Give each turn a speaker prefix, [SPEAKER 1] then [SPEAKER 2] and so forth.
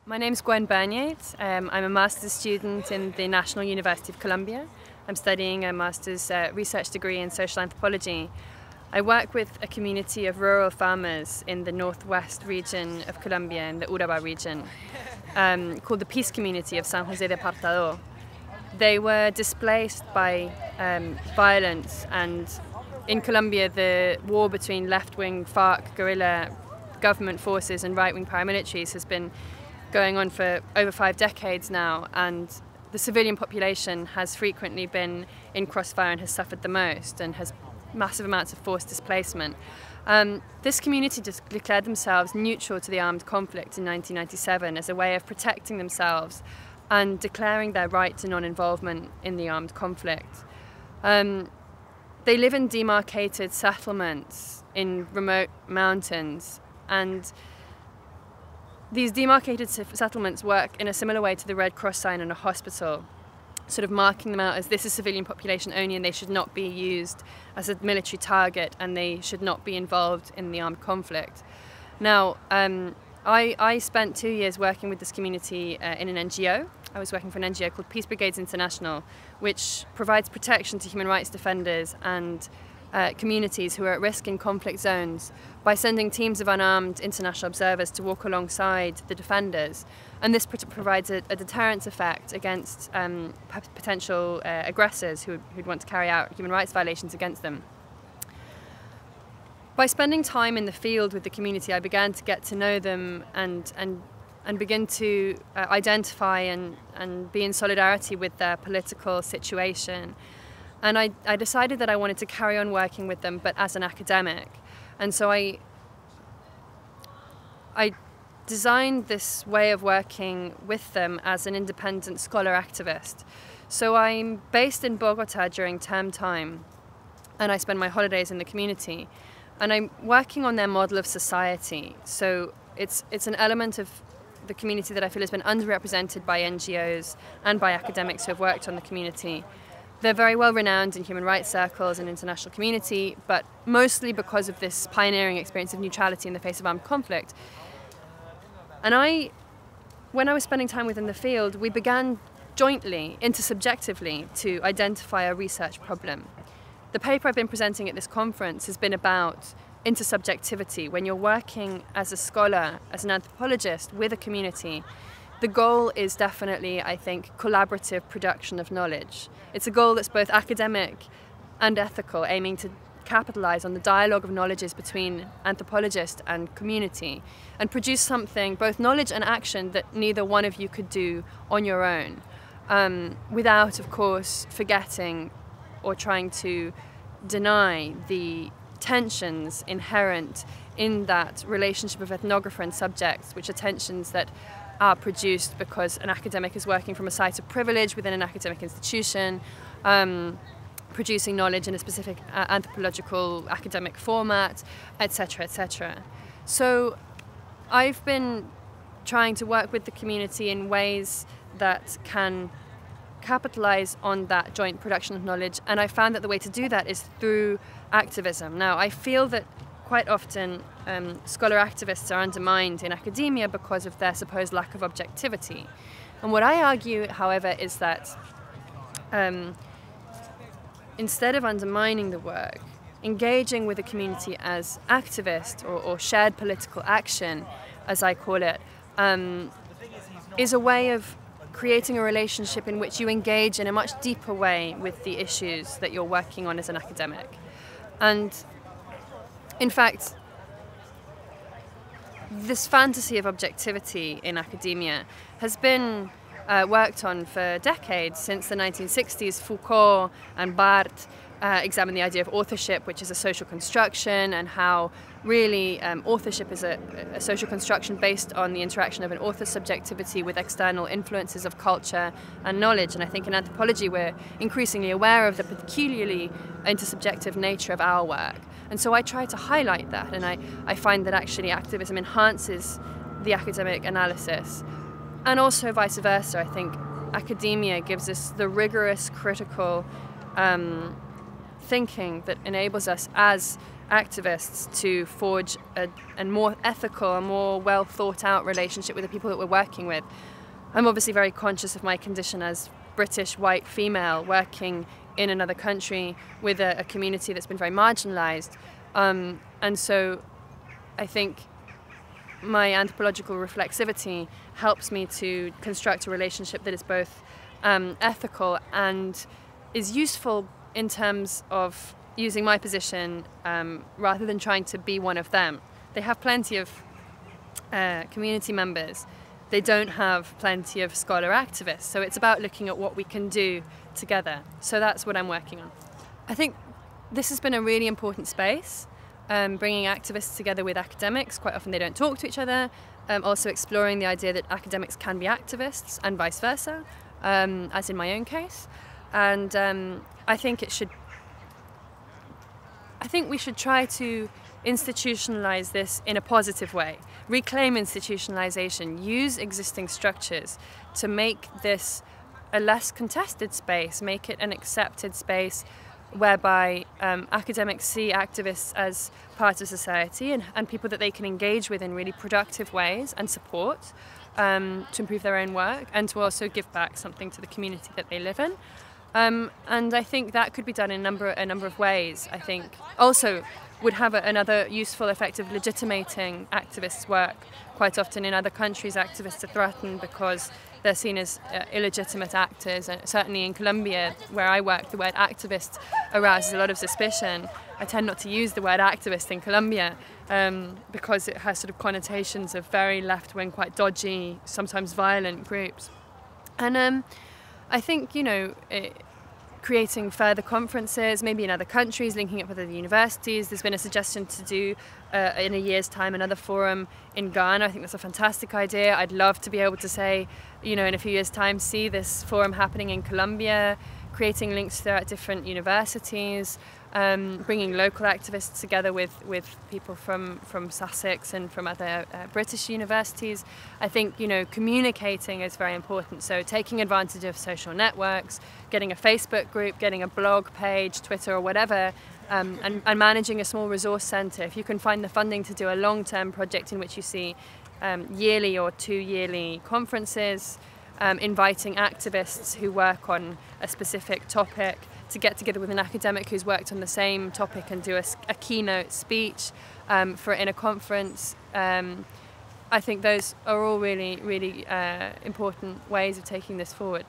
[SPEAKER 1] My name's Gwen Burneat. I'm a master's student in the National University of Colombia. I'm studying a master's research degree in social anthropology. I work with a community of rural farmers in the northwest region of Colombia, in the Urabá region, called the Peace Community of San José de Apartadó. They were displaced by violence, and in Colombia the war between left-wing FARC guerrilla government forces and right-wing paramilitaries has been going on for over 5 decades now, and the civilian population has frequently been in crossfire and has suffered the most and has massive amounts of forced displacement. This community just declared themselves neutral to the armed conflict in 1997 as a way of protecting themselves and declaring their right to non-involvement in the armed conflict. They live in demarcated settlements in remote mountains, and these demarcated settlements work in a similar way to the Red Cross sign in a hospital, sort of marking them out as this is civilian population only and they should not be used as a military target and they should not be involved in the armed conflict. Now, I spent 2 years working with this community in an NGO. I was working for an NGO called Peace Brigades International, which provides protection to human rights defenders and communities who are at risk in conflict zones by sending teams of unarmed international observers to walk alongside the defenders. And this provides a deterrence effect against potential aggressors who'd want to carry out human rights violations against them. By spending time in the field with the community, I began to get to know them and begin to identify and be in solidarity with their political situation. And I decided that I wanted to carry on working with them, but as an academic. And so I designed this way of working with them as an independent scholar activist. So I'm based in Bogota during term time, and I spend my holidays in the community. And I'm working on their model of society. So it's an element of the community that I feel has been underrepresented by NGOs and by academics who have worked on the community. They're very well renowned in human rights circles and international community, but mostly because of this pioneering experience of neutrality in the face of armed conflict. And when I was spending time within the field, we began jointly, intersubjectively, to identify a research problem. The paper I've been presenting at this conference has been about intersubjectivity. When you're working as a scholar, as an anthropologist with a community, the goal is definitely, I think, collaborative production of knowledge. It's a goal that's both academic and ethical, aiming to capitalize on the dialogue of knowledges between anthropologist and community and produce something, both knowledge and action, that neither one of you could do on your own, without, of course, forgetting or trying to deny the tensions inherent in that relationship of ethnographer and subject, which are tensions that are produced because an academic is working from a site of privilege within an academic institution, producing knowledge in a specific anthropological academic format, etc., etc. So I've been trying to work with the community in ways that can capitalize on that joint production of knowledge, and I found that the way to do that is through activism. Now, I feel that quite often scholar activists are undermined in academia because of their supposed lack of objectivity. And what I argue, however, is that instead of undermining the work, engaging with the community as activist or shared political action, as I call it, is a way of creating a relationship in which you engage in a much deeper way with the issues that you're working on as an academic. And in fact, this fantasy of objectivity in academia has been worked on for decades. Since the 1960s, Foucault and Barthes examined the idea of authorship, which is a social construction, and how really authorship is a social construction based on the interaction of an author's subjectivity with external influences of culture and knowledge. And I think in anthropology we're increasingly aware of the peculiarly intersubjective nature of our work. And so I try to highlight that, and I find that actually activism enhances the academic analysis. And also vice versa. I think academia gives us the rigorous, critical thinking that enables us as activists to forge a more ethical, a more well thought out relationship with the people that we're working with. I'm obviously very conscious of my condition as British white female working in another country with a community that's been very marginalised. And so I think my anthropological reflexivity helps me to construct a relationship that is both ethical and is useful in terms of using my position rather than trying to be one of them. They have plenty of community members. They don't have plenty of scholar activists. So it's about looking at what we can do together. So that's what I'm working on. I think this has been a really important space, bringing activists together with academics. Quite often they don't talk to each other. Also exploring the idea that academics can be activists and vice versa, as in my own case. And I think we should try to institutionalize this in a positive way, reclaim institutionalization, use existing structures to make this a less contested space, make it an accepted space whereby academics see activists as part of society and people that they can engage with in really productive ways and support to improve their own work and to also give back something to the community that they live in. And I think that could be done in a number of ways. I think also would have another useful effect of legitimating activists' work. Quite often in other countries, activists are threatened because they're seen as illegitimate actors. And certainly in Colombia, where I work, the word activist arouses a lot of suspicion. I tend not to use the word activist in Colombia because it has sort of connotations of very left-wing, quite dodgy, sometimes violent groups. And I think, creating further conferences, maybe in other countries, linking up with other universities. There's been a suggestion to do, in a year's time, another forum in Ghana. I think that's a fantastic idea. I'd love to be able to say, in a few years' time, see this forum happening in Colombia, creating links throughout different universities, bringing local activists together with people from Sussex and from other British universities. I think, communicating is very important. So taking advantage of social networks, getting a Facebook group, getting a blog page, Twitter or whatever, and managing a small resource centre. If you can find the funding to do a long-term project in which you see yearly or 2-yearly conferences, inviting activists who work on a specific topic to get together with an academic who's worked on the same topic and do a keynote speech in a conference. I think those are all really, really important ways of taking this forward.